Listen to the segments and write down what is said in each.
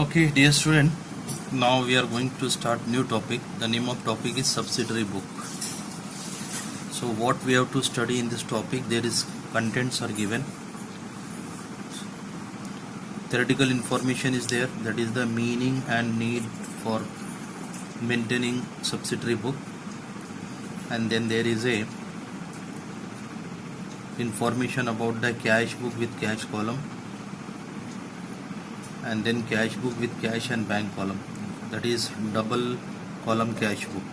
Okay, dear student, now we are going to start new topic. The name of topic is subsidiary book. So what we have to study in this topic, there is contents are given. Theoretical information is there, that is the meaning and need for maintaining subsidiary book. And then there is a information about the cash book with cash column. And then cash book with cash and bank column, that is double column cash book,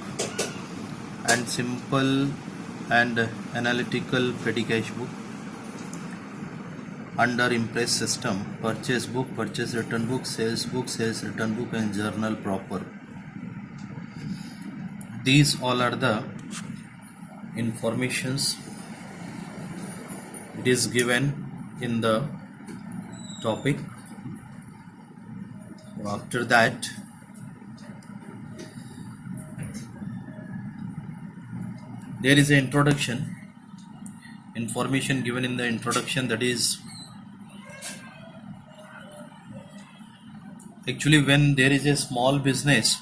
and simple and analytical petty cash book. Under Impress system, purchase book, purchase return book, sales return book, and journal proper. These all are the informations it is given in the topic. After that, there is an introduction, information given in the introduction, that is actually when there is a small business,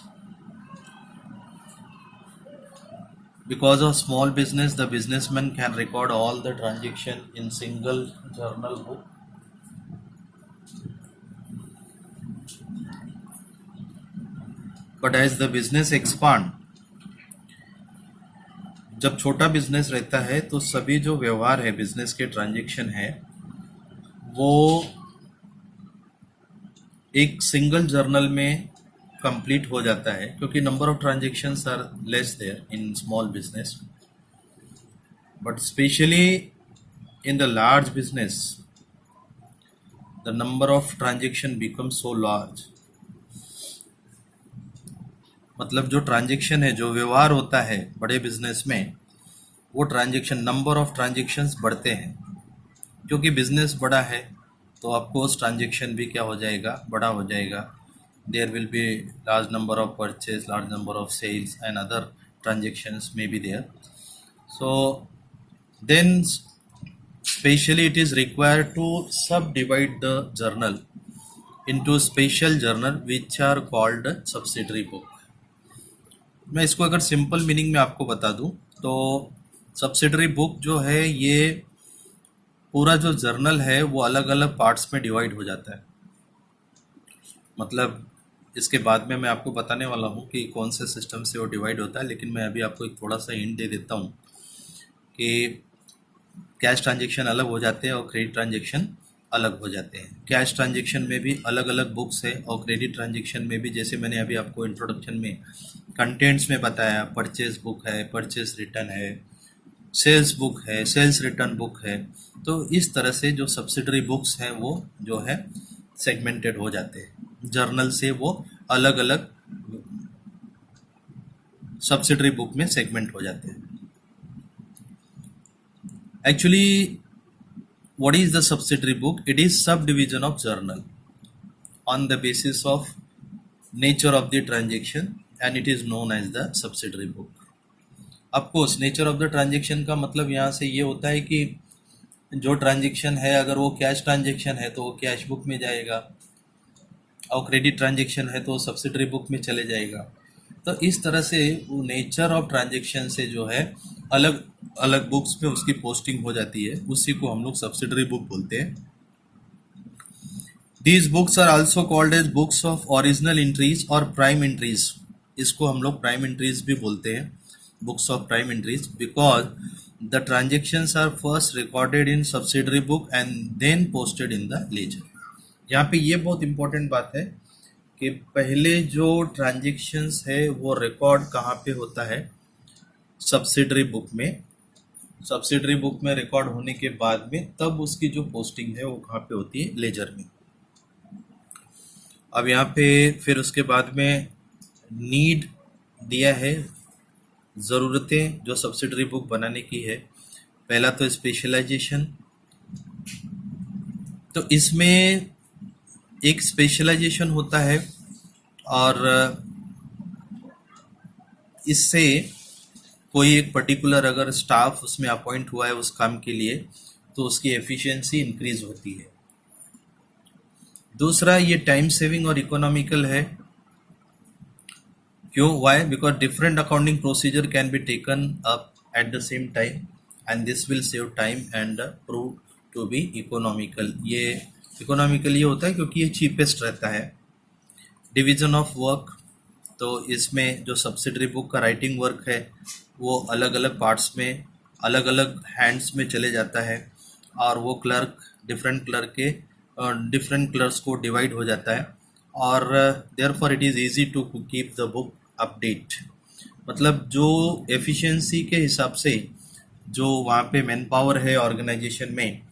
because of small business the businessman can record all the transaction in single journal book. But as the business expand, जब छोटा business रहता है तो सभी जो व्यवहार है, business के ट्रांजैक्शन है, वो एक सिंगल जर्नल में कंप्लीट हो जाता है, क्योंकि number of transactions are less there in small business. But specially in the large business the number of transaction become so large. मतलब जो ट्रांजैक्शन है, जो व्यवहार होता है बड़े बिजनेस में, वो ट्रांजैक्शन, नंबर ऑफ ट्रांजैक्शंस बढ़ते हैं, क्योंकि बिजनेस बड़ा है तो आपको उस ट्रांजैक्शन भी क्या हो जाएगा, बड़ा हो जाएगा. There will be large number of purchase, large number of sales and other transactions may be there. So then specially it is required to sub divide the journal into special journal which are called subsidiary book. मैं इसको अगर simple meaning में आपको बता दूं तो subsidiary book जो है, ये पूरा जो जर्नल है वो अलग अलग पार्ट्स में डिवाइड हो जाता है. मतलब इसके बाद में मैं आपको बताने वाला हूँ कि कौन से सिस्टम से वो डिवाइड होता है, लेकिन मैं अभी आपको एक थोड़ा सा हिंट दे देता हूँ कि कैश ट्रांजेक्शन अलग हो जाते हैं और क्रेडिट ट्रांजेक्शन अलग हो जाते हैं. कैश ट्रांजेक्शन में भी अलग अलग बुक्स है और क्रेडिट ट्रांजेक्शन में भी, जैसे मैंने अभी आपको इंट्रोडक्शन में कंटेंट्स में बताया, परचेज बुक है, परचेज रिटर्न है, सेल्स बुक है, सेल्स रिटर्न बुक है. तो इस तरह से जो सब्सिडरी बुक्स हैं वो जो है सेगमेंटेड हो जाते हैं. जर्नल से वो अलग अलग सब्सिडरी बुक में सेगमेंट हो जाते हैं. Actually what is the subsidiary book? It is subdivision of journal on the basis of nature of the transaction and it is known as the subsidiary book. Of course, nature of the transaction का मतलब यहाँ से ये होता है कि जो transaction है, अगर वो कैश ट्रांजेक्शन है तो वो कैश बुक में जाएगा, और क्रेडिट ट्रांजेक्शन है तो वो सब्सिडरी बुक में चले जाएगा. तो इस तरह से वो नेचर ऑफ ट्रांजेक्शन से जो है अलग अलग बुक्स में उसकी पोस्टिंग हो जाती है, उसी को हम लोग सब्सिडरी बुक बोलते हैं. These books are also called as books of original entries और प्राइम एंट्रीज. इसको हम लोग प्राइम एंट्रीज भी बोलते हैं, books of prime entries, because the transactions are first recorded in subsidiary book and then posted in the ledger. यहाँ पे ये बहुत इंपॉर्टेंट बात है कि पहले जो ट्रांजेक्शंस है वो रिकॉर्ड कहाँ पे होता है, सब्सिडरी बुक में. सब्सिडरी बुक में रिकॉर्ड होने के बाद में तब उसकी जो पोस्टिंग है वो कहाँ पे होती है, लेजर में. अब यहाँ पे फिर उसके बाद में नीड दिया है, ज़रूरतें जो सब्सिडरी बुक बनाने की है. पहला तो स्पेशलाइजेशन, तो इसमें एक स्पेशलाइजेशन होता है और इससे कोई एक पर्टिकुलर अगर स्टाफ उसमें अपॉइंट हुआ है उस काम के लिए तो उसकी एफिशिएंसी इंक्रीज होती है. दूसरा ये टाइम सेविंग और इकोनॉमिकल है। क्यों? Why? Because different accounting procedure can be taken up at the same time and this will save time and prove to be economical. ये इकोनॉमिकल ये होता है क्योंकि ये चीपेस्ट रहता है। डिवीजन ऑफ वर्क, तो इसमें जो सब्सिडरी बुक का राइटिंग वर्क है वो अलग अलग पार्ट्स में, अलग अलग हैंड्स में चले जाता है और वो क्लर्क डिफरेंट क्लर्क्स को डिवाइड हो जाता है और therefore it is easy to keep the book update. मतलब जो एफिशिएंसी के हिसाब से जो वहाँ पे मैन पावर है ऑर्गेनाइजेशन में,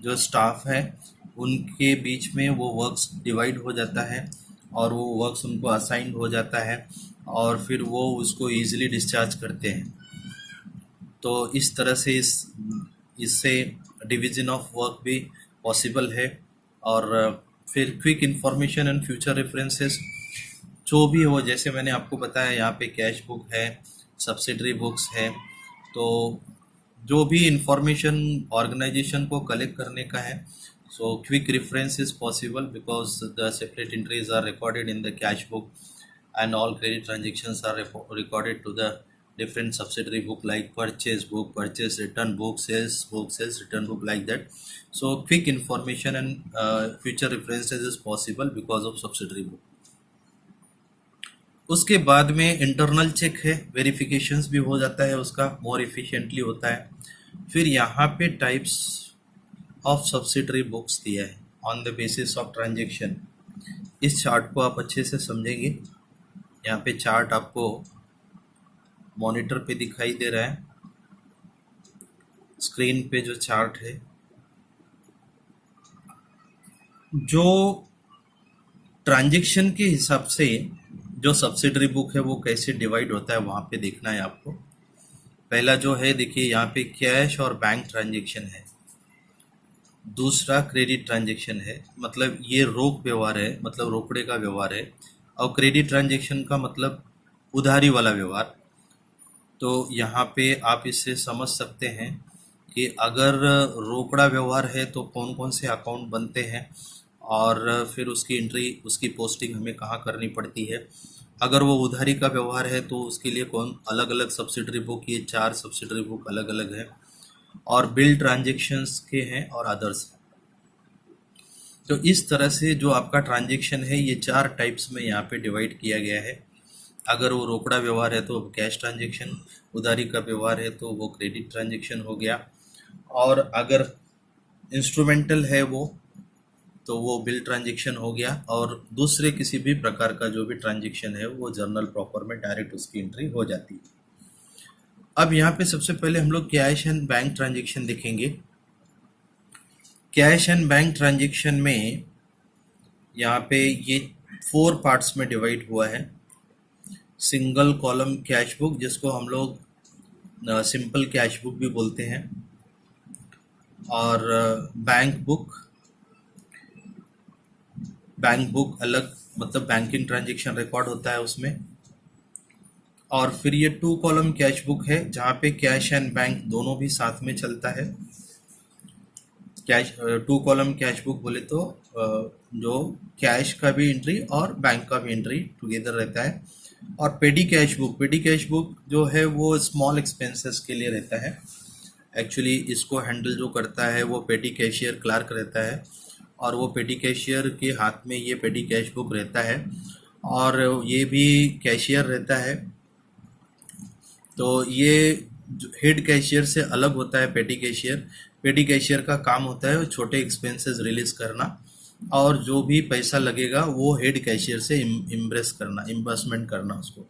जो स्टाफ है, उनके बीच में वो वर्क्स डिवाइड हो जाता है और वो वर्क्स उनको असाइंड हो जाता है और फिर वो उसको इजीली डिस्चार्ज करते हैं। तो इस तरह से इससे डिवीजन ऑफ वर्क भी पॉसिबल है। और फिर quick information and future references जो भी हो, जैसे मैंने आपको बताया यहाँ पे कैश बुक है, सब्सिडरी बुक्स है, तो जो भी इंफॉर्मेशन ऑर्गेनाइजेशन को कलेक्ट करने का है, so quick reference is possible because the separate entries are recorded in the cash book and all credit transactions are recorded to the different subsidiary book like purchase book, purchase return book, sales return book, like that. So quick information and future references is possible because of subsidiary book. उसके बाद में internal check है, verifications भी हो जाता है, उसका मोर efficiently होता है। फिर यहाँ पे टाइप्स ऑफ सब्सिडरी बुक्स दिया है on the basis of transaction. इस चार्ट को आप अच्छे से समझेंगे। यहाँ पे चार्ट आपको मॉनिटर पे दिखाई दे रहा है, स्क्रीन पे जो चार्ट है, जो ट्रांजैक्शन के हिसाब से जो सब्सिडरी बुक है वो कैसे डिवाइड होता है वहाँ पे देखना है आपको। पहला जो है देखिए, यहाँ पे कैश और बैंक ट्रांजैक्शन है। दूसरा क्रेडिट ट्रांजैक्शन है, मतलब ये रोक व्यवहार है, मतलब रोकड़े का व्यवहार है। और क्रेडिट ट्रांजैक्शन का मतलब उधारी वाला व्यवहार। तो यहाँ पे आप इससे समझ सकते हैं कि अगर रोकड़ा व्यवहार है तो कौन कौन से अकाउंट बनते हैं और फिर उसकी एंट्री, उसकी पोस्टिंग हमें कहाँ करनी पड़ती है। अगर वो उधारी का व्यवहार है तो उसके लिए कौन अलग अलग सब्सिडरी बुक, ये 4 सब्सिडरी बुक अलग अलग है। और बिल ट्रांजैक्शंस के हैं और अदर्स। तो इस तरह से जो आपका ट्रांजैक्शन है ये 4 टाइप्स में यहाँ पे डिवाइड किया गया है। अगर वो रोकड़ा व्यवहार है तो कैश ट्रांजैक्शन, उधारी का व्यवहार है तो वो क्रेडिट ट्रांजैक्शन हो गया, और अगर इंस्ट्रूमेंटल है वो तो वो बिल ट्रांजैक्शन हो गया, और दूसरे किसी भी प्रकार का जो भी ट्रांजैक्शन है वो जर्नल प्रॉपर में डायरेक्ट उसकी एंट्री हो जाती है। अब यहाँ पे सबसे पहले हम लोग कैश एंड बैंक ट्रांजैक्शन देखेंगे। कैश एंड बैंक ट्रांजैक्शन में यहाँ पे ये 4 पार्ट्स में डिवाइड हुआ है। सिंगल कॉलम कैश बुक, जिसको हम लोग सिंपल कैश बुक भी बोलते हैं, और बैंक बुक अलग, मतलब बैंकिंग ट्रांजैक्शन रिकॉर्ड होता है उसमें। और फिर ये 2 कॉलम कैश बुक है जहाँ पे कैश एंड बैंक दोनों भी साथ में चलता है। कैश 2 कॉलम कैश बुक बोले तो जो कैश का भी एंट्री और बैंक का भी एंट्री टुगेदर रहता है। और पेडी कैश बुक जो है वो स्मॉल एक्सपेंसेस के लिए रहता है। एक्चुअली इसको हैंडल जो करता है वो पेडी कैशियर क्लार्क रहता है, और वो पेडी कैशियर के हाथ में ये पेडी कैश बुक रहता है, और ये भी कैशियर रहता है। तो ये हेड कैशियर से अलग होता है पेडी कैशियर। पेडी कैशियर का काम होता है छोटे एक्सपेंसेस रिलीज करना, और जो भी पैसा लगेगा वो हेड कैशियर से इन्वेस्टमेंट करना उसको।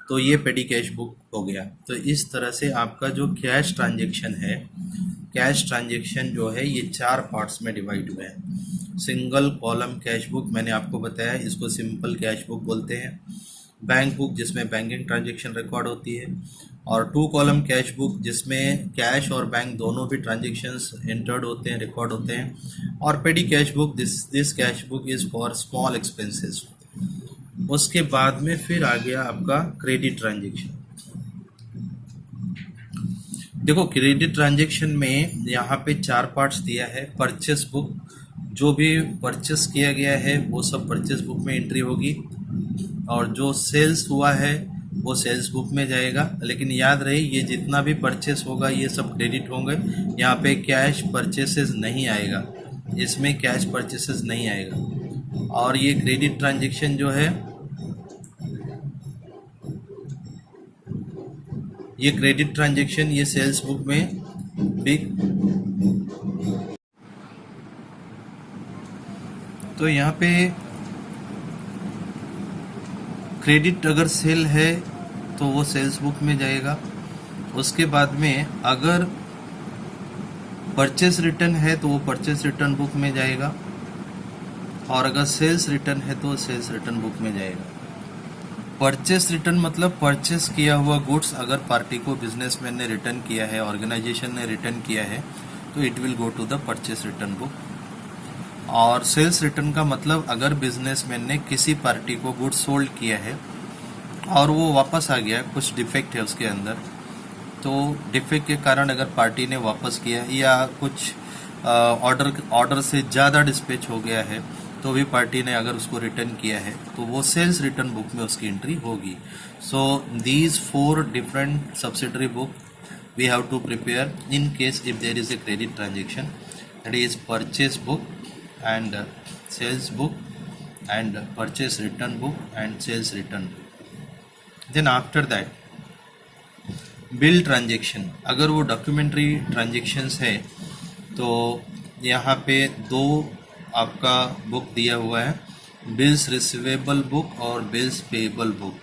तो ये पेडी कैश बुक हो गया। तो इस तरह से आपका जो कैश ट्रांजैक्शन है, कैश ट्रांजैक्शन जो है ये 4 पार्ट्स में डिवाइड हुए हैं। सिंगल कॉलम कैश बुक मैंने आपको बताया, इसको सिंपल कैश बुक बोलते हैं। बैंक बुक जिसमें बैंकिंग ट्रांजैक्शन रिकॉर्ड होती है, और 2 कॉलम कैश बुक जिसमें कैश और बैंक दोनों भी ट्रांजैक्शंस एंटर्ड होते हैं, रिकॉर्ड होते हैं। और petty cash book, this cash book is for small expenses. उसके बाद में फिर आ गया आपका क्रेडिट ट्रांजैक्शन। देखो क्रेडिट ट्रांजैक्शन में यहाँ पे 4 पार्ट्स दिया है। परचेस बुक, जो भी परचेस किया गया है वो सब परचेस बुक में एंट्री होगी, और जो सेल्स हुआ है वो सेल्स बुक में जाएगा। लेकिन याद रहे ये जितना भी परचेस होगा ये सब क्रेडिट होंगे, यहाँ पे कैश परचेसेस नहीं आएगा, इसमें कैश परचेसेस नहीं आएगा। और ये क्रेडिट ट्रांजेक्शन जो है, ये क्रेडिट ट्रांजेक्शन ये सेल्स बुक में भी। तो यहाँ पे क्रेडिट अगर सेल है तो वो सेल्स बुक में जाएगा। उसके बाद में अगर परचेस रिटर्न है तो वो परचेस रिटर्न बुक में जाएगा, और अगर सेल्स रिटर्न है तो सेल्स रिटर्न बुक में जाएगा। परचेस रिटर्न मतलब परचेस किया हुआ गुड्स अगर पार्टी को बिजनेसमैन ने रिटर्न किया है, ऑर्गेनाइजेशन ने रिटर्न किया है, तो it will go to the purchase return book. और सेल्स रिटर्न का मतलब अगर बिजनेसमैन ने किसी पार्टी को गुड्स सोल्ड किया है और वो वापस आ गया, कुछ डिफेक्ट है उसके अंदर, तो डिफेक्ट के कारण अगर पार्टी ने वापस किया या कुछ ऑर्डर से ज़्यादा डिस्पैच हो गया है तो भी पार्टी ने अगर उसको रिटर्न किया है तो वो सेल्स रिटर्न बुक में उसकी एंट्री होगी। So these 4 different subsidiary book we have to prepare in case if there is a credit transaction, that is purchase book and sales book and purchase return book and sales return book. Then after that bill transaction, अगर वो documentary transactions है तो यहाँ पे 2 आपका book दिया हुआ है, बिल्स रिसीवेबल बुक और बिल्स पेएबल बुक।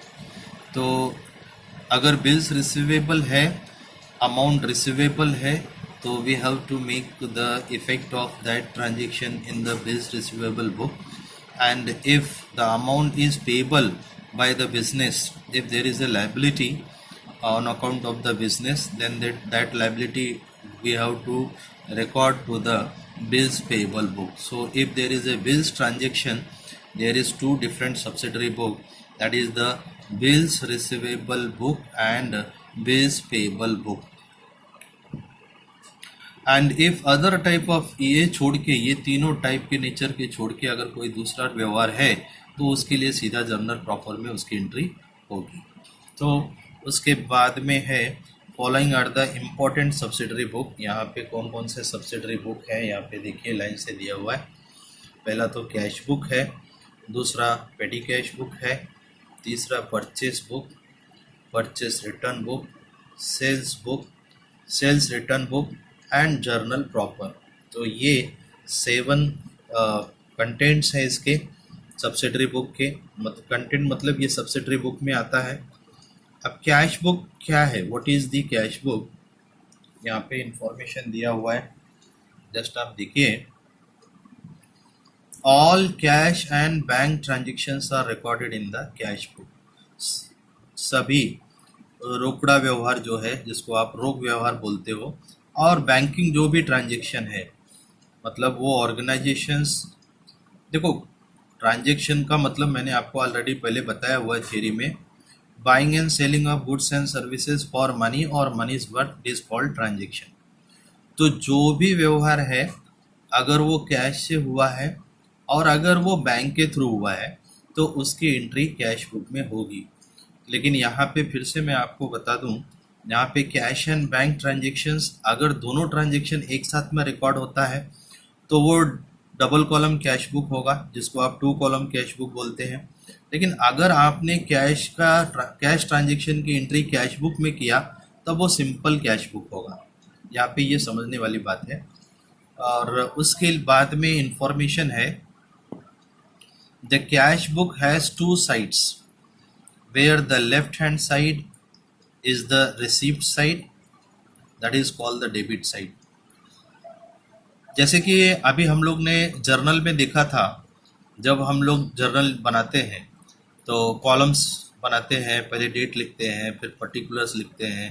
तो अगर बिल्स रिसीवेबल है, अमाउंट रिसीवेबल है, तो we have to make the effect of that transaction in the bills receivable book. And if the amount is payable by the business, if there is a liability on account of the business, then that liability we have to record to the bills payable book. So if there is a bills transaction, there is 2 different subsidiary book, that is the bills receivable book and bills payable book. And if other type of, ये छोड़ के, ये तीनों type के nature के छोड़ के अगर कोई दूसरा व्यवहार है तो उसके लिए सीधा जर्नल प्रॉपर में उसकी एंट्री होगी। तो उसके बाद में है following are the important subsidiary book. यहाँ पे कौन कौन से सब्सिडरी बुक है यहाँ पे देखिए लाइन से दिया हुआ है। पहला तो कैश बुक है, दूसरा पेटी कैश बुक है, तीसरा purchase book, purchase return book, sales return book and journal proper. तो ये 7 कंटेंट्स हैं इसके सब्सिडरी बुक के। कंटेंट मतलब ये सब्सिडरी बुक में आता है। अब कैश बुक क्या है, what is the cash book, यहाँ पे इंफॉर्मेशन दिया हुआ है, जस्ट आप देखिए। All cash and bank transactions are recorded in the cash book. सभी रोकड़ा व्यवहार जो है, जिसको आप रोक व्यवहार बोलते हो, और बैंकिंग जो भी ट्रांजेक्शन है, मतलब वो ऑर्गेनाइजेशंस, देखो ट्रांजेक्शन का मतलब मैंने आपको ऑलरेडी पहले बताया हुआ है थियरी में, buying and selling of goods and services for money और मनीज वर्थ इज कॉल्ड ट्रांजेक्शन। तो जो भी व्यवहार है अगर वो कैश से हुआ है और अगर वो बैंक के थ्रू हुआ है तो उसकी एंट्री कैश बुक में होगी। लेकिन यहाँ पे फिर से मैं आपको बता दूँ, यहाँ पे कैश एंड बैंक ट्रांजेक्शन्स, अगर दोनों ट्रांजेक्शन एक साथ में रिकॉर्ड होता है तो वो डबल कॉलम कैश बुक होगा, जिसको आप 2 कॉलम कैश बुक बोलते हैं। लेकिन अगर आपने कैश ट्रांजेक्शन की एंट्री कैश बुक में किया तब वो सिंपल कैश बुक होगा। यहाँ पे ये समझने वाली बात है। और उसके बाद में इंफॉर्मेशन है, the cash book has 2 sides where the left hand side is the receipt side, that is called the debit side। जैसे कि अभी हम लोग ने जर्नल में देखा था, जब हम लोग जर्नल बनाते हैं तो कॉलम्स बनाते हैं, पहले डेट लिखते हैं, फिर पर्टिकुलर्स लिखते हैं,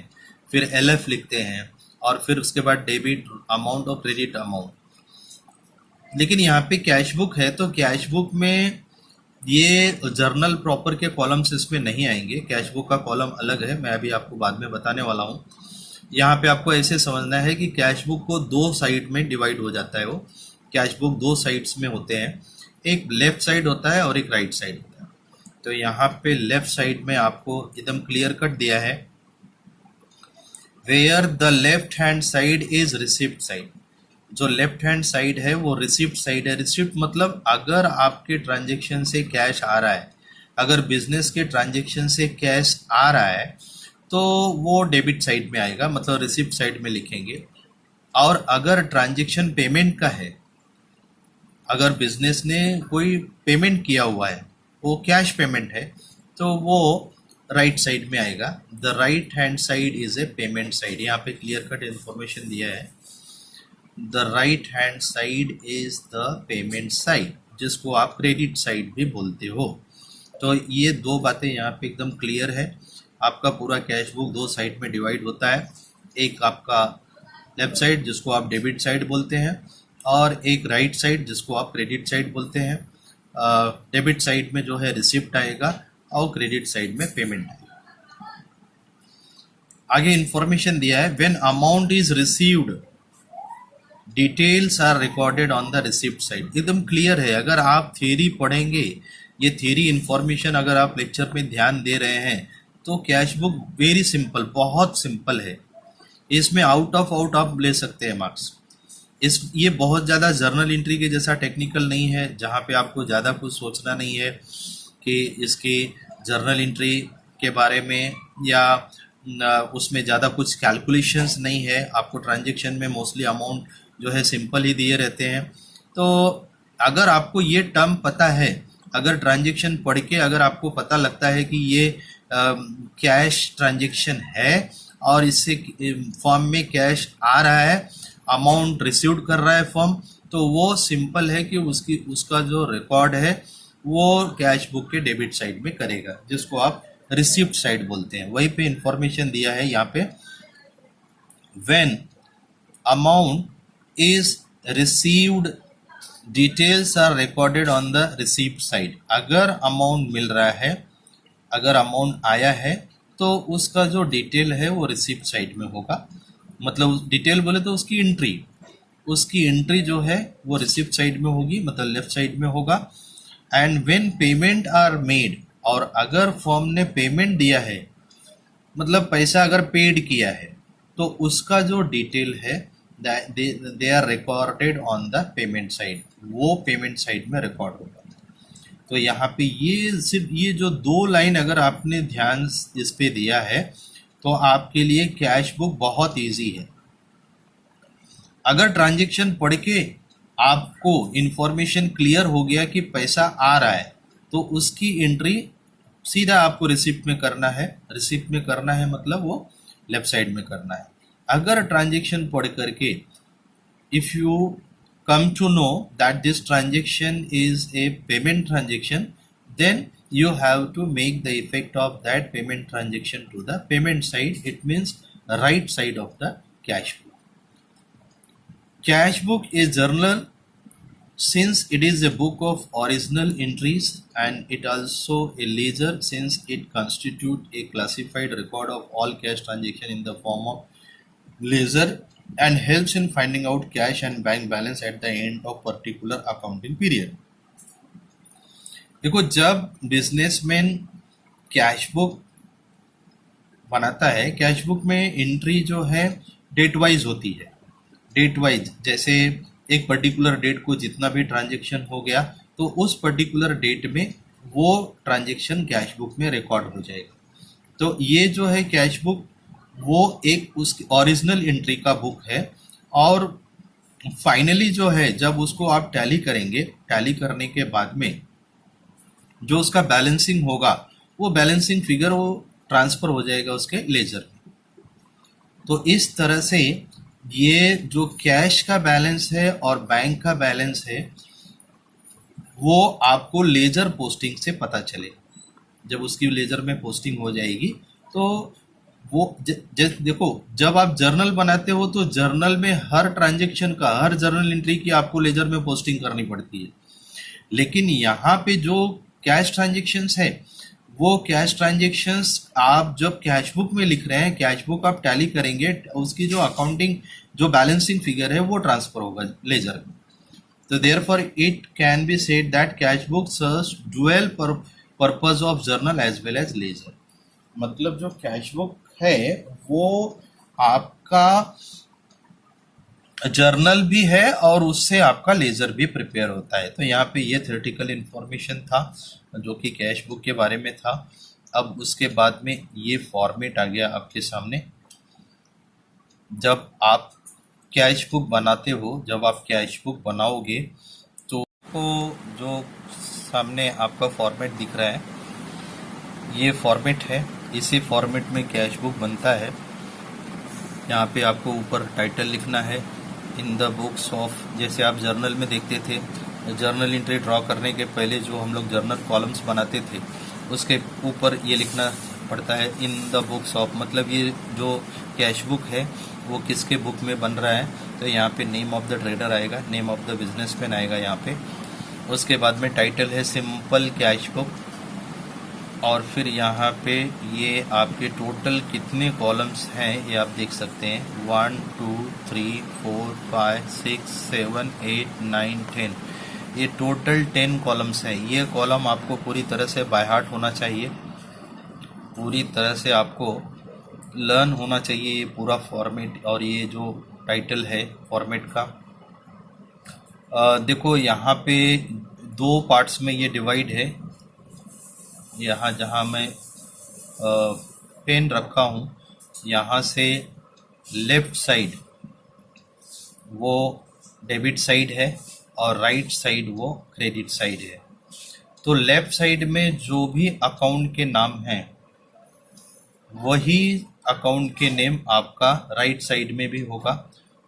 फिर LF लिखते हैं, और फिर उसके बाद डेबिट अमाउंट और क्रेडिट अमाउंट। लेकिन यहाँ पे कैश बुक है तो कैश बुक में ये जर्नल प्रॉपर के कॉलम्स इसमें नहीं आएंगे, कैश बुक का कॉलम अलग है, मैं अभी आपको बाद में बताने वाला हूँ। यहाँ पे आपको ऐसे समझना है कि कैश बुक को 2 साइड में डिवाइड हो जाता है। वो कैश बुक दो साइड्स में होते हैं, एक लेफ्ट साइड होता है और एक राइट साइड होता है। तो यहाँ पे लेफ्ट साइड में आपको एकदम क्लियर कट दिया है, where the left hand side is receipt side. जो लेफ्ट हैंड साइड है वो रिसिप्ट साइड है। रिसिप्ट मतलब अगर आपके ट्रांजेक्शन से कैश आ रहा है, अगर बिजनेस के ट्रांजेक्शन से कैश आ रहा है तो वो डेबिट साइड में आएगा, मतलब रिसिप्ट साइड में लिखेंगे। और अगर ट्रांजेक्शन पेमेंट का है, अगर बिजनेस ने कोई पेमेंट किया हुआ है, वो कैश पेमेंट है, तो वो राइट साइड में आएगा। The right hand side is a payment side. यहाँ पे क्लियर कट इन्फॉर्मेशन दिया है, the right hand side is the payment side, जिसको आप क्रेडिट साइड भी बोलते हो। तो ये दो बातें यहाँ पे एकदम क्लियर है। आपका पूरा कैश बुक दो साइड में डिवाइड होता है, एक आपका लेफ्ट साइड जिसको आप डेबिट साइड बोलते हैं, और एक राइट साइड जिसको आप क्रेडिट साइड बोलते हैं। डेबिट साइड में जो है रिसिप्ट आएगा और क्रेडिट साइड में पेमेंट आएगा। आगे इंफॉर्मेशन दिया है, when amount is received details are recorded on the receipt side. एकदम क्लियर है। अगर आप थ्योरी पढ़ेंगे, ये थ्योरी इंफॉर्मेशन अगर आप लेक्चर में ध्यान दे रहे हैं, तो कैश बुक वेरी सिंपल, बहुत सिंपल है। इसमें आउट आप ले सकते हैं मार्क्स। ये बहुत ज़्यादा जर्नल एंट्री के जैसा टेक्निकल नहीं है, जहाँ पे आपको ज़्यादा कुछ सोचना नहीं है कि इसके जर्नल एंट्री के बारे में, या उसमें ज़्यादा कुछ कैलकुलेशंस नहीं है। आपको ट्रांजेक्शन में मोस्टली अमाउंट जो है सिंपल ही दिए रहते हैं। तो अगर आपको ये टर्म पता है, अगर ट्रांजेक्शन पढ़ के अगर आपको पता लगता है कि ये कैश ट्रांजेक्शन है और इससे फॉर्म में कैश आ रहा है, अमाउंट रिसीव्ड कर रहा है फॉर्म, तो वो सिंपल है कि उसका जो रिकॉर्ड है वो कैश बुक के डेबिट साइड में करेगा, जिसको आप रिसिप्ट साइड बोलते हैं। वहीं पे इंफॉर्मेशन दिया है यहाँ पे, when amount is received details are recorded on the receipt side. अगर अमाउंट मिल रहा है, अगर अमाउंट आया है, तो उसका जो डिटेल है वो रिसिप्ट साइड में होगा। मतलब डिटेल बोले तो उसकी एंट्री जो है वो रिसिप्ट साइड में होगी, मतलब लेफ्ट साइड में होगा। And when payment are made, और अगर फर्म ने पेमेंट दिया है, मतलब पैसा अगर पेड किया है, तो उसका जो डिटेल है they are recorded on the payment side, वो पेमेंट साइड में रिकॉर्ड होगा। तो यहाँ पे ये सिर्फ ये जो दो लाइन अगर आपने ध्यान इस पे दिया है, तो आपके लिए कैश बुक बहुत इजी है। अगर ट्रांजेक्शन पढ़ के आपको इंफॉर्मेशन क्लियर हो गया कि पैसा आ रहा है, तो उसकी एंट्री सीधा आपको रिसिप्ट में करना है। रिसिप्ट में करना है मतलब वो लेफ्ट साइड में करना है। अगर ट्रांजेक्शन पढ़ करके if you come to know that this transaction is a payment transaction, then you have to make the effect of that payment transaction to the payment side. It means right side of the cash book. Cash book is journal since it is a book of original entries, and it also a ledger since it constitute a classified record of all cash transaction in the form of ledger, and helps in finding out cash and bank balance at the end of particular accounting period. देखो, जब businessman cash book बनाता है, cash book में entry जो है date wise होती है। Date wise, जैसे एक पर्टिकुलर डेट को जितना भी ट्रांजेक्शन हो गया, तो उस पर्टिकुलर डेट में वो ट्रांजेक्शन कैश बुक में रिकॉर्ड हो जाएगा। तो ये जो है कैश बुक, वो एक उसकी ओरिजिनल एंट्री का बुक है। और फाइनली जो है, जब उसको आप टैली करेंगे, टैली करने के बाद में जो उसका बैलेंसिंग होगा, वो बैलेंसिंग फिगर वो ट्रांसफर हो जाएगा उसके लेजर में। तो इस तरह से ये जो कैश का बैलेंस है और बैंक का बैलेंस है, वो आपको लेजर पोस्टिंग से पता चले। जब उसकी लेजर में पोस्टिंग हो जाएगी, तो वो देखो, जब आप जर्नल बनाते हो तो जर्नल में हर ट्रांजेक्शन का, हर जर्नल एंट्री की आपको लेजर में पोस्टिंग करनी पड़ती है। लेकिन यहाँ पे जो कैश ट्रांजेक्शन्स है, वो कैश ट्रांजेक्शन्स आप जब कैश बुक में लिख रहे हैं, कैश बुक आप टैली करेंगे, उसकी जो अकाउंटिंग जो बैलेंसिंग फिगर है वो ट्रांसफर होगा लेजर में। तो therefore it can be said that cash book serves dual purpose of journal as well as ledger. मतलब जो कैश बुक है वो आपका जर्नल भी है और उससे आपका लेजर भी प्रिपेयर होता है। तो यहाँ पे ये थ्योरेटिकल इन्फॉर्मेशन था जो कि कैश बुक के बारे में था। अब उसके बाद में ये फॉर्मेट आ गया आपके सामने। जब आप कैश बुक बनाते हो, जब आप कैश बुक बनाओगे तो जो सामने आपका फॉर्मेट दिख रहा है, ये फॉर्मेट है। इसी फॉर्मेट में कैश बुक बनता है। यहाँ पे आपको ऊपर टाइटल लिखना है, इन द बुक्स ऑफ, जैसे आप जर्नल में देखते थे, जर्नल एंट्री ड्रॉ करने के पहले जो हम लोग जर्नल कॉलम्स बनाते थे उसके ऊपर ये लिखना पड़ता है इन द बुक्स ऑफ, मतलब ये जो कैश बुक है वो किसके बुक में बन रहा है। तो यहाँ पे नेम ऑफ द ट्रेडर आएगा, नेम ऑफ द बिजनेसमैन आएगा यहाँ पे। उसके बाद में टाइटल है सिंपल कैश बुक, और फिर यहाँ पे ये आपके टोटल कितने कॉलम्स हैं ये आप देख सकते हैं, 1 2 3 4 5 6 7 8 9 10, ये टोटल 10 कॉलम्स हैं। ये कॉलम आपको पूरी तरह से बाय हार्ट होना चाहिए, पूरी तरह से आपको लर्न होना चाहिए ये पूरा फॉर्मेट और ये जो टाइटल है फॉर्मेट का। देखो यहाँ पे 2 पार्ट्स में ये डिवाइड है। यहाँ जहाँ मैं पेन रखा हूँ, यहाँ से लेफ्ट साइड वो डेबिट साइड है और राइट साइड वो क्रेडिट साइड है। तो लेफ्ट साइड में जो भी अकाउंट के नाम हैं वही अकाउंट के नेम आपका राइट साइड में भी होगा।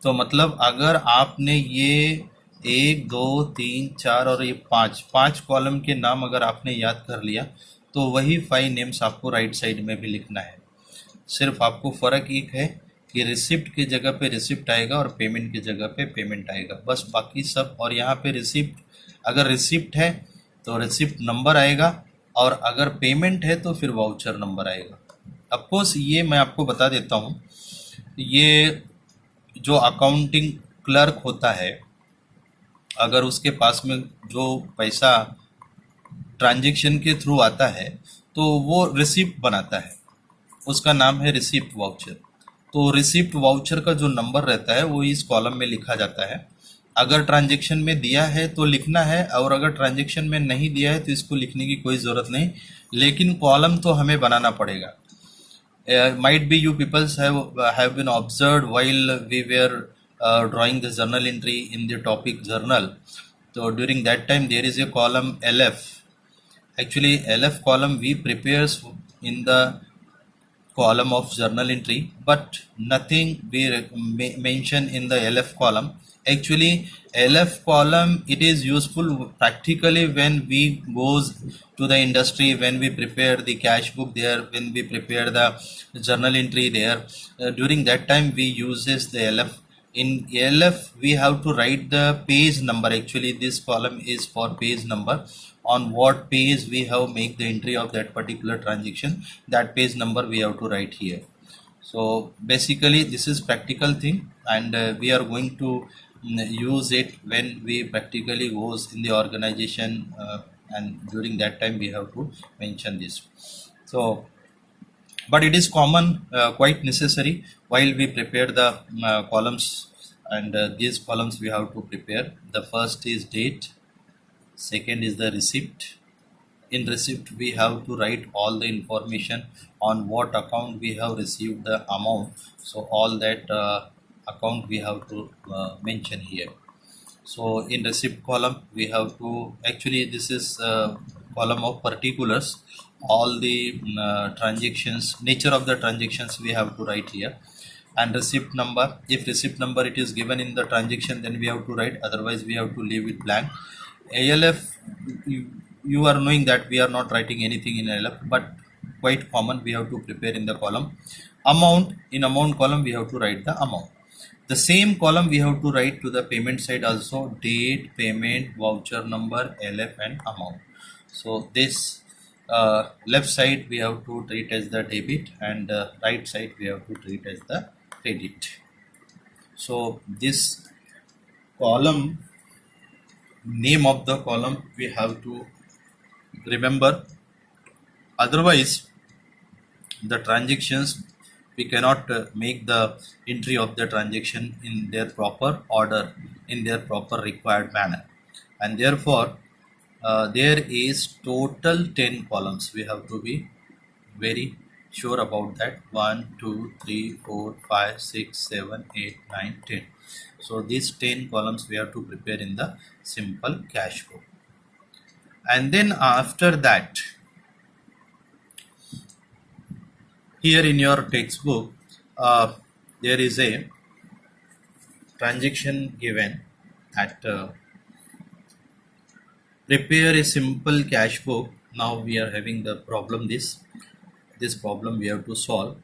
तो मतलब अगर आपने ये 1 2 3 4 और ये 5 कॉलम के नाम अगर आपने याद कर लिया तो वही 5 नेम्स आपको राइट साइड में भी लिखना है। सिर्फ आपको फ़र्क एक है कि रिसिप्ट की जगह पे रिसिप्ट आएगा और पेमेंट की जगह पे पेमेंट आएगा, बस बाकी सब। और यहाँ पे रिसिप्ट, अगर रिसिप्ट है तो रिसिप्ट नंबर आएगा और अगर पेमेंट है तो फिर वाउचर नंबर आएगा। ऑफकोर्स ये मैं आपको बता देता हूँ, ये जो अकाउंटिंग क्लर्क होता है अगर उसके पास में जो पैसा ट्रांजैक्शन के थ्रू आता है तो वो रिसिप्ट बनाता है, उसका नाम है रिसिप्ट वाउचर। तो रिसिप्ट वाउचर का जो नंबर रहता है वो इस कॉलम में लिखा जाता है। अगर ट्रांजैक्शन में दिया है तो लिखना है, और अगर ट्रांजैक्शन में नहीं दिया है तो इसको लिखने की कोई ज़रूरत नहीं, लेकिन कॉलम तो हमें बनाना पड़ेगा। Might be you peoples have been observed while we were drawing the journal entry in the topic journal. So during that time there is a column LF. Actually LF column we prepares in the column of journal entry, but nothing we mention in the LF column. Actually LF column it is useful practically when we goes to the industry, when we prepare the cash book there, when we prepare the journal entry there. During that time we uses the LF. In LF we have to write the page number. Actually this column is for page number, on what page we have make the entry of that particular transaction, that page number we have to write here. So basically this is practical thing, and we are going to use it when we practically goes in the organization, and during that time we have to mention this. So but it is common, quite necessary while we prepare the columns, and these columns we have to prepare. The first is date, second is the receipt. In receipt we have to write all the information on what account we have received the amount, so all that account we have to mention here. So in receipt column we have to, actually this is column of particulars, all the transactions, nature of the transactions we have to write here. And receipt number, if receipt number it is given in the transaction then we have to write, otherwise we have to leave it blank. ALF, you are knowing that we are not writing anything in ALF, but quite common we have to prepare in the column. Amount, in amount column we have to write the amount. The same column we have to write to the payment side also, date, payment, voucher number, LF and amount. So this left side we have to treat as the debit, and right side we have to treat as the credit. So this column name of the column we have to remember. Otherwise, the transactions, we cannot make the entry of the transaction in their proper order, in their proper required manner, and therefore there is total 10 columns. We have to be very sure about that. 1 2 3 4 5 6 7 8 9 10. So these 10 columns we have to prepare in the simple cash book. And then after that, here in your textbook, there is a transaction given at prepare a simple cash book. Now we are having the problem, this problem we have to solve.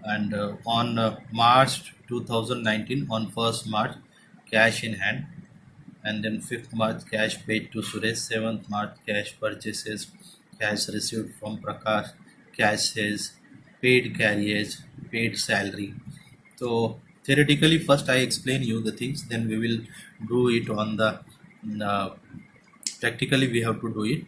And on March 2019, on 1st March, cash in hand, and then 5th March, cash paid to Suresh, 7th March, cash purchases, cash received from Prakash, cash sales, paid carriage, paid salary. So theoretically, first I explain you the things, then we will do it on the uh, practically we have to do it.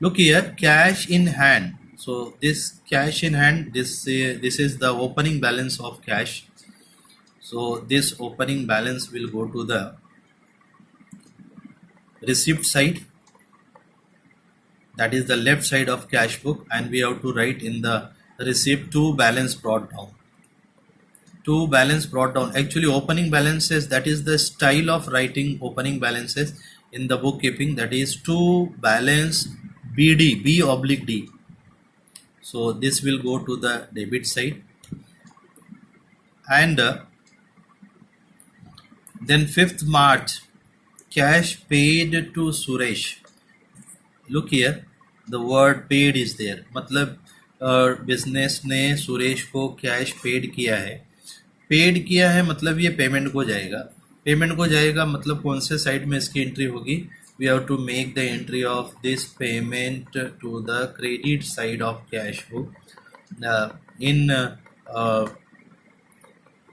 Look here, cash in hand. So this cash in hand, this is the opening balance of cash. So this opening balance will go to the receipt side, that is the left side of cash book, and we have to write in the receipt to balance brought down. To balance brought down, actually opening balances, that is the style of writing opening balances in the bookkeeping, that is to balance BD, B oblique D. So this will go to the debit side, and then 5th March, cash paid to Suresh. Look here, the word paid is there. मतलब business ने सुरेश को cash paid किया है. Paid किया है मतलब ये payment को जाएगा. पेमेंट को जाएगा मतलब कौन से साइड में इसकी एंट्री होगी? We have to make the entry of this payment to the credit side of cash book. In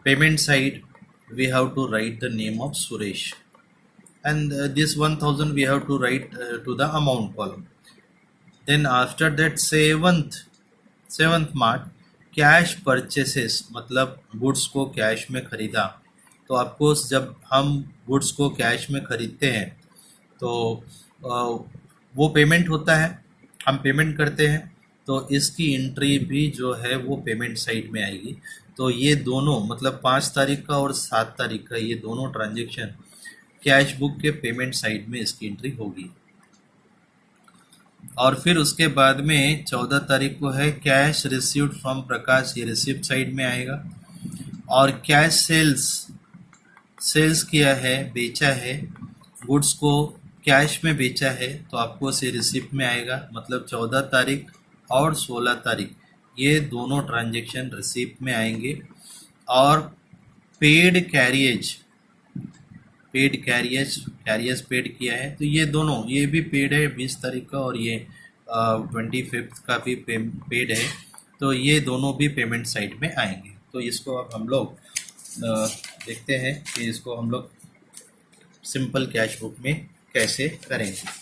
payment side, we have to write the name of Suresh, and this 1000 we have to write to the amount column. Then after that, 7th March, cash purchases, मतलब goods को cash में खरीदा. तो आपको जब हम goods को cash में खरीदते हैं तो वो पेमेंट होता है, हम पेमेंट करते हैं, तो इसकी एंट्री भी जो है वो पेमेंट साइड में आएगी. तो ये दोनों, मतलब 5 तारीख का और 7 तारीख का, ये दोनों ट्रांजेक्शन कैश बुक के पेमेंट साइड में इसकी एंट्री होगी. और फिर उसके बाद में 14 तारीख को है कैश रिसीव्ड फ्रॉम प्रकाश, ये रिसिप्ट साइड में आएगा. और कैश सेल्स किया है, बेचा है, गुड्स को कैश में बेचा है, तो आपको से रिसिप्ट में आएगा. मतलब 14 तारीख और 16 तारीख ये दोनों ट्रांजेक्शन रिसिप्ट में आएंगे. और पेड कैरियज पेड किया है, तो ये दोनों, ये भी पेड है 20 तारीख का, और ये 25th का भी पेड है. तो ये दोनों भी पेमेंट साइड में आएंगे. तो इसको अब हम लोग देखते हैं कि इसको हम लोग सिंपल कैश बुक में कैसे करेंगे.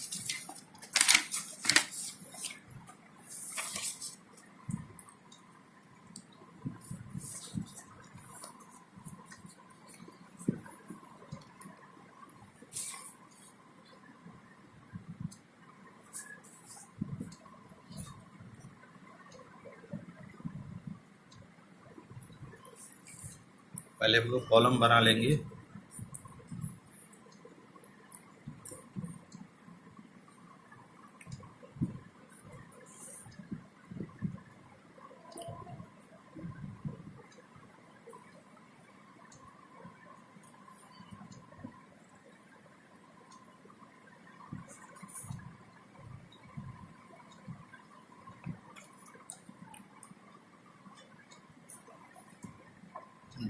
पहले हम लोग कॉलम बना लेंगे.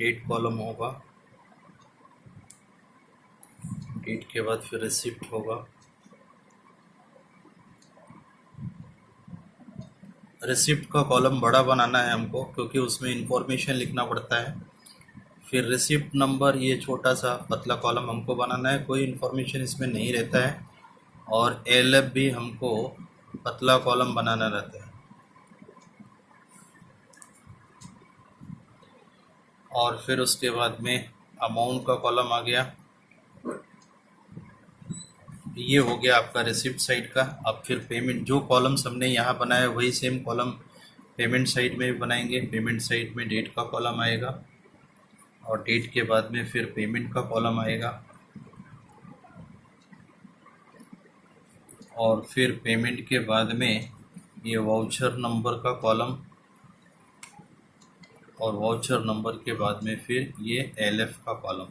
डेट कॉलम होगा, डेट के बाद फिर रिसिप्ट होगा. रिसिप्ट का कॉलम बड़ा बनाना है हमको, क्योंकि उसमें इंफॉर्मेशन लिखना पड़ता है. फिर रिसिप्ट नंबर, ये छोटा सा पतला कॉलम हमको बनाना है, कोई इन्फॉर्मेशन इसमें नहीं रहता है। और एलएफ भी हमको पतला कॉलम बनाना रहता है। और फिर उसके बाद में अमाउंट का कॉलम आ गया। ये हो गया आपका रिसिप्ट साइड का। अब फिर पेमेंट, जो कॉलम्स हमने यहाँ बनाया वही सेम कॉलम पेमेंट साइड में भी बनाएंगे। पेमेंट साइड में डेट का कॉलम आएगा और डेट के बाद में फिर पेमेंट का कॉलम आएगा और फिर पेमेंट के बाद में ये वाउचर नंबर का कॉलम और वाउचर नंबर के बाद में फिर ये एलएफ का कॉलम।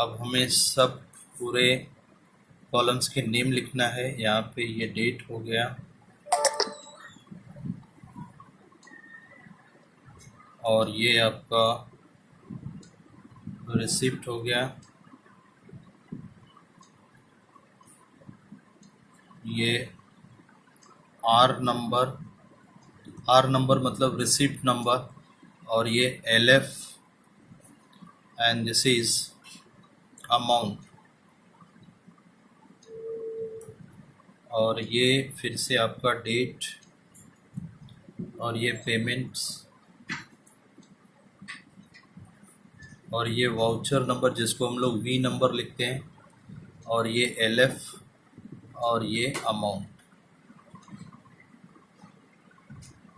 अब हमें सब पूरे कॉलम्स के नेम लिखना है। यहाँ पे ये डेट हो गया और ये आपका रिसिप्ट हो गया, ये आर नंबर मतलब रिसिप्ट नंबर, और ये LF and this is amount. और ये फिर से आपका डेट और ये पेमेंट्स और ये वाउचर नंबर जिसको हम लोग वी नंबर लिखते हैं और ये एलएफ और ये अमाउंट।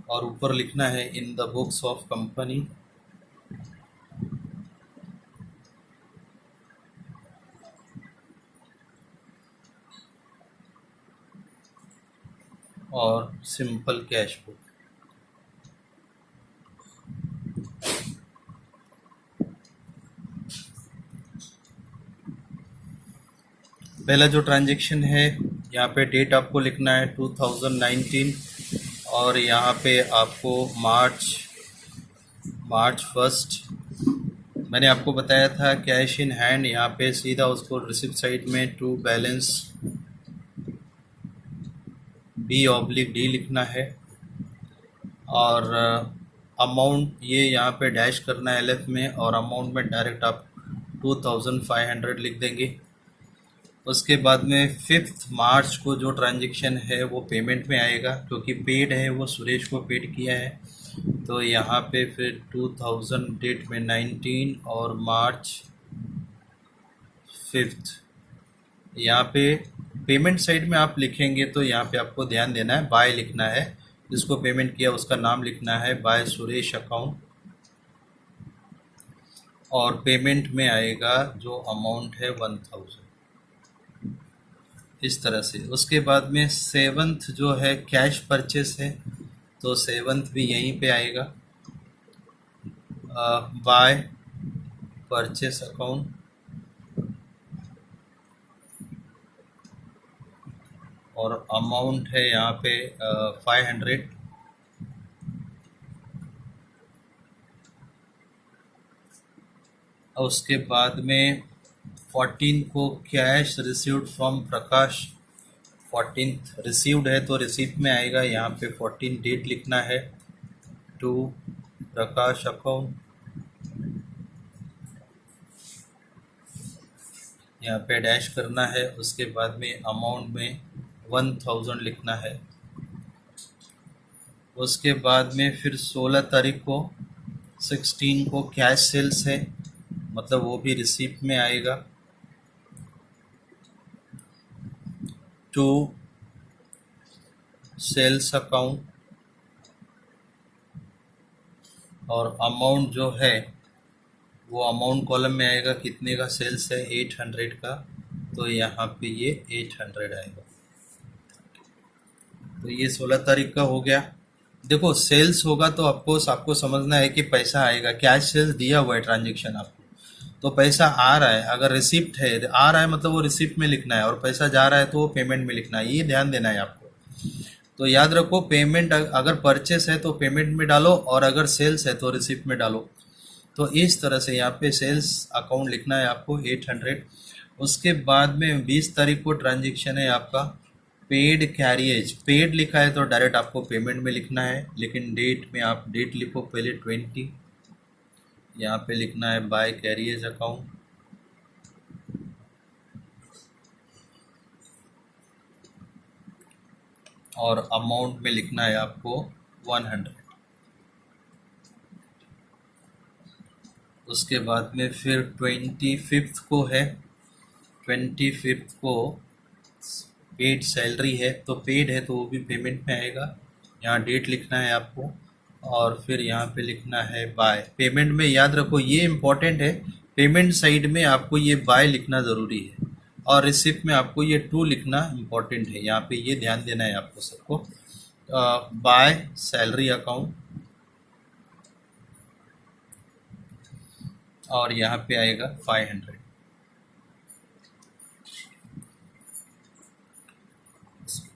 और ऊपर लिखना है in the books of company. और सिंपल कैश बुक। पहला जो ट्रांजैक्शन है, यहाँ पे डेट आपको लिखना है 2019 और यहाँ पे आपको मार्च 1। मैंने आपको बताया था कैश इन हैंड, यहाँ पे सीधा उसको रिसिप्ट साइड में टू बैलेंस B/D लिखना है। और अमाउंट ये यहाँ पे डैश करना है एलएफ में और अमाउंट में डायरेक्ट आप 2500 लिख देंगे। उसके बाद में 5 मार्च को जो ट्रांजैक्शन है वो पेमेंट में आएगा, क्योंकि पेड है, वो सुरेश को पेड किया है। तो यहाँ पे फिर 2000 डेट में 19 और मार्च 5। यहाँ पे पेमेंट साइड में आप लिखेंगे तो यहाँ पे आपको ध्यान देना है, बाय लिखना है, जिसको पेमेंट किया उसका नाम लिखना है, बाय सुरेश अकाउंट। और पेमेंट में आएगा जो अमाउंट है 1000, इस तरह से। उसके बाद में 7th जो है कैश परचेस है, तो 7th भी यहीं पे आएगा, बाय परचेस अकाउंट। और अमाउंट है यहाँ पे 500। और उसके बाद में 14 को cash received from Prakash. 14th received है तो रिसीप्ट में आएगा, यहाँ पे 14 डेट लिखना है, टू प्रकाश अकाउंट। यहाँ पे डैश करना है। उसके बाद में अमाउंट में 1000 लिखना है। उसके बाद में फिर 16 तारीख को 16 को कैश सेल्स है, मतलब वो भी रिसीप्ट में आएगा, टू सेल्स अकाउंट। और अमाउंट जो है वो अमाउंट कॉलम में आएगा, कितने का सेल्स है 800 का, तो यहाँ पे ये 800 आएगा। तो ये 16 तारीख का हो गया। देखो सेल्स होगा तो आपको समझना है कि पैसा आएगा, कैश सेल्स दिया हुआ है ट्रांजेक्शन आपको, तो पैसा आ रहा है। अगर रिसिप्ट है, आ रहा है मतलब वो रिसिप्ट में लिखना है, और पैसा जा रहा है तो वो पेमेंट में लिखना है, ये ध्यान देना है आपको। तो याद रखो, पेमेंट अगर परचेस है तो पेमेंट में डालो, और अगर सेल्स है तो रिसिप्ट में डालो। तो इस तरह से यहाँ पे सेल्स अकाउंट लिखना है आपको 800। उसके बाद में 20 तारीख को ट्रांजेक्शन है आपका पेड कैरियज। पेड लिखा है तो डायरेक्ट आपको पेमेंट में लिखना है, लेकिन डेट में आप डेट लिखो पहले 20। यहाँ पे लिखना है बाय कैरियज अकाउंट, और अमाउंट में लिखना है आपको 100। उसके बाद में फिर 25 को है, 25 को पेड सैलरी है, तो पेड है तो वो भी पेमेंट में आएगा। यहाँ डेट लिखना है आपको, और फिर यहाँ पे लिखना है बाय। पेमेंट में याद रखो ये इम्पॉर्टेंट है, पेमेंट साइड में आपको ये बाय लिखना ज़रूरी है, और रिसिप्ट में आपको ये टू लिखना इम्पॉर्टेंट है। यहाँ पे ये ध्यान देना है आपको सबको। बाय सैलरी अकाउंट, और यहाँ पे आएगा 500।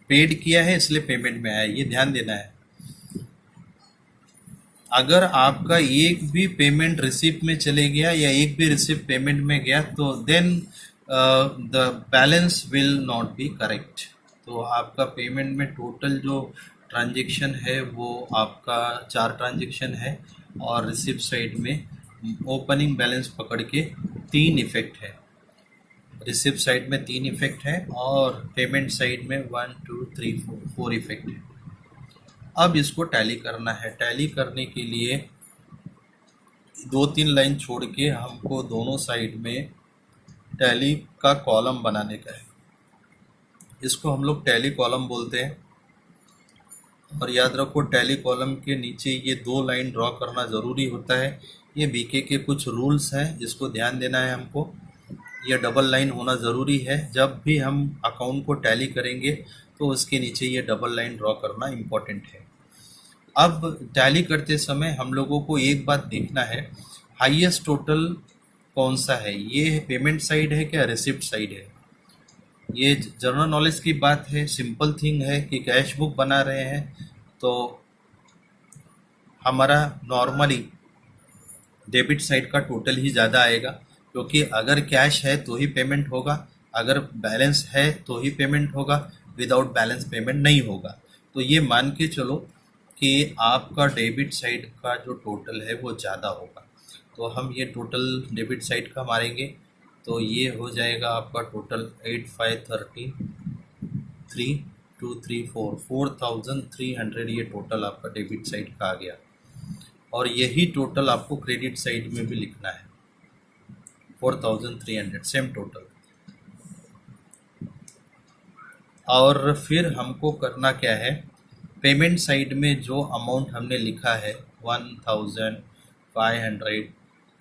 पेड किया है इसलिए पेमेंट में आया, ये ध्यान देना है। अगर आपका एक भी पेमेंट रिसिप्ट में चले गया या एक भी रिसिप्ट पेमेंट में गया तो then the balance will not be correct. तो आपका पेमेंट में टोटल जो ट्रांजेक्शन है वो आपका 4 ट्रांजेक्शन है, और रिसिप्ट साइड में ओपनिंग बैलेंस पकड़ के 3 इफेक्ट है। रिसिप्ट साइड में 3 इफेक्ट है, और पेमेंट साइड में 1 2 3 4 इफेक्ट है। अब इसको टैली करना है। टैली करने के लिए 2-3 लाइन छोड़ के हमको दोनों साइड में टैली का कॉलम बनाने का है। इसको हम लोग टैली कॉलम बोलते हैं। और याद रखो, टैली कॉलम के नीचे ये 2 लाइन ड्रॉ करना ज़रूरी होता है। ये बीके के कुछ रूल्स हैं जिसको ध्यान देना है हमको। ये डबल लाइन होना ज़रूरी है, जब भी हम अकाउंट को टैली करेंगे तो उसके नीचे ये डबल लाइन ड्रॉ करना इम्पॉर्टेंट है। अब टैली करते समय हम लोगों को एक बात देखना है, हाईएस्ट टोटल कौन सा है, ये पेमेंट साइड है क्या रिसिप्ट साइड है। ये जनरल नॉलेज की बात है, सिंपल थिंग है कि कैश बुक बना रहे हैं तो हमारा नॉर्मली डेबिट साइड का टोटल ही ज़्यादा आएगा, क्योंकि अगर कैश है तो ही पेमेंट होगा, अगर बैलेंस है तो ही पेमेंट होगा, विदाउट बैलेंस पेमेंट नहीं होगा। तो ये मान के चलो कि आपका डेबिट साइड का जो टोटल है वो ज़्यादा होगा। तो हम ये टोटल डेबिट साइड का मारेंगे, तो ये हो जाएगा आपका टोटल 8 5 13 3 2 3 4 4300। ये टोटल आपका डेबिट साइड का आ गया, और यही टोटल आपको क्रेडिट साइड में भी लिखना है 4300 सेम टोटल। और फिर हमको करना क्या है, पेमेंट साइड में जो अमाउंट हमने लिखा है 1000 500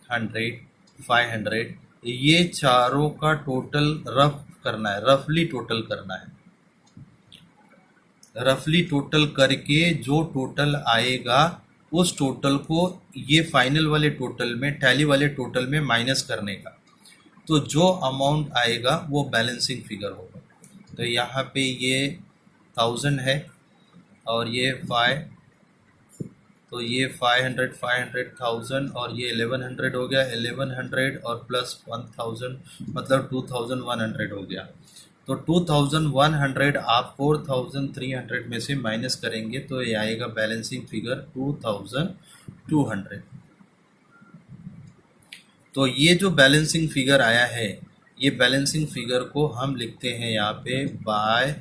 100 500, ये चारों का टोटल रफ करना है, रफली टोटल करना है। रफली टोटल करके जो टोटल आएगा उस टोटल को ये फाइनल वाले टोटल में, टैली वाले टोटल में माइनस करने का। तो जो अमाउंट आएगा वो बैलेंसिंग फिगर होगा। तो यहाँ पे ये 1000 है, और ये 5, तो ये 500 500 1000, और ये 1100 हो गया। 1100 और प्लस 1000 मतलब 2100 हो गया। तो 2100 आप 4300 में से माइनस करेंगे तो ये आएगा बैलेंसिंग फिगर 2200। तो ये जो बैलेंसिंग फिगर आया है, ये बैलेंसिंग फिगर को हम लिखते हैं यहाँ पे बाय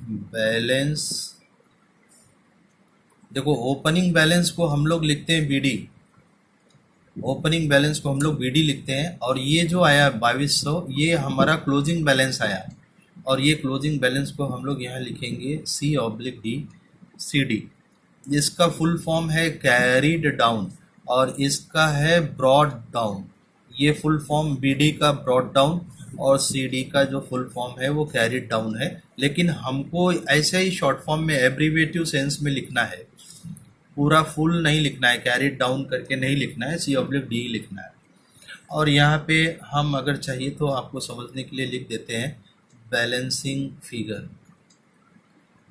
बैलेंस। देखो, ओपनिंग बैलेंस को हम लोग लिखते हैं बीडी, ओपनिंग बैलेंस को हम लोग बीडी लिखते हैं। और ये जो आया 2200, ये हमारा क्लोजिंग बैलेंस आया, और ये क्लोजिंग बैलेंस को हम लोग यहाँ लिखेंगे C/D CD। इसका फुल फॉर्म है कैरीड डाउन, और इसका है ब्रॉड डाउन। ये फुल फॉर्म BD का ब्रॉड डाउन, और CD का जो फुल फॉर्म है वो कैरीड डाउन है। लेकिन हमको ऐसे ही शॉर्ट फॉर्म में एब्रीवेटिव सेंस में लिखना है, पूरा फुल नहीं लिखना है, कैरीड डाउन करके नहीं लिखना है, C/D लिखना है। और यहाँ पे हम अगर चाहिए तो आपको समझने के लिए लिख देते हैं बैलेंसिंग फिगर।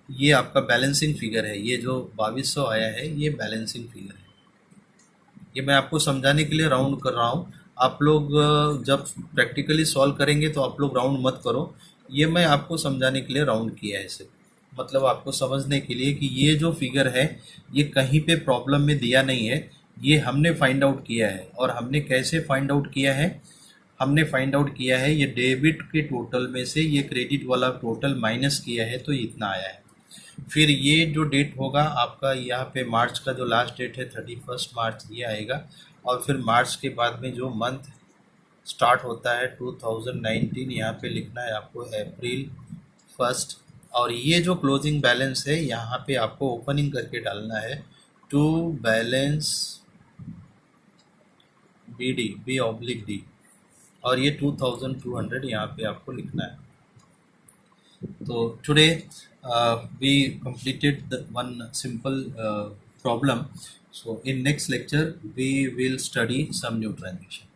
ये आपका बैलेंसिंग फिगर है, ये जो 2200 आया है ये बैलेंसिंग फिगर है। ये मैं आपको समझाने के लिए राउंड कर रहा हूँ। आप लोग जब प्रैक्टिकली सॉल्व करेंगे तो आप लोग राउंड मत करो, ये मैं आपको समझाने के लिए राउंड किया है इसे, मतलब आपको समझने के लिए कि ये जो फिगर है ये कहीं पे प्रॉब्लम में दिया नहीं है, ये हमने फाइंड आउट किया है। और हमने कैसे फाइंड आउट किया है, हमने फाइंड आउट किया है ये डेबिट के टोटल में से ये क्रेडिट वाला टोटल माइनस किया है तो इतना आया है। फिर ये जो डेट होगा आपका यहाँ पे मार्च का जो लास्ट डेट है 31 मार्च ये आएगा, और फिर मार्च के बाद में जो मंथ स्टार्ट होता है 2019 यहाँ पे लिखना है आपको अप्रैल 1, और ये जो क्लोजिंग बैलेंस है यहाँ पे आपको ओपनिंग करके डालना है टू बैलेंस बी/डी, और ये 2200 यहाँ पे आपको लिखना है। So today we completed the one simple problem. So in next lecture we will study some new transaction.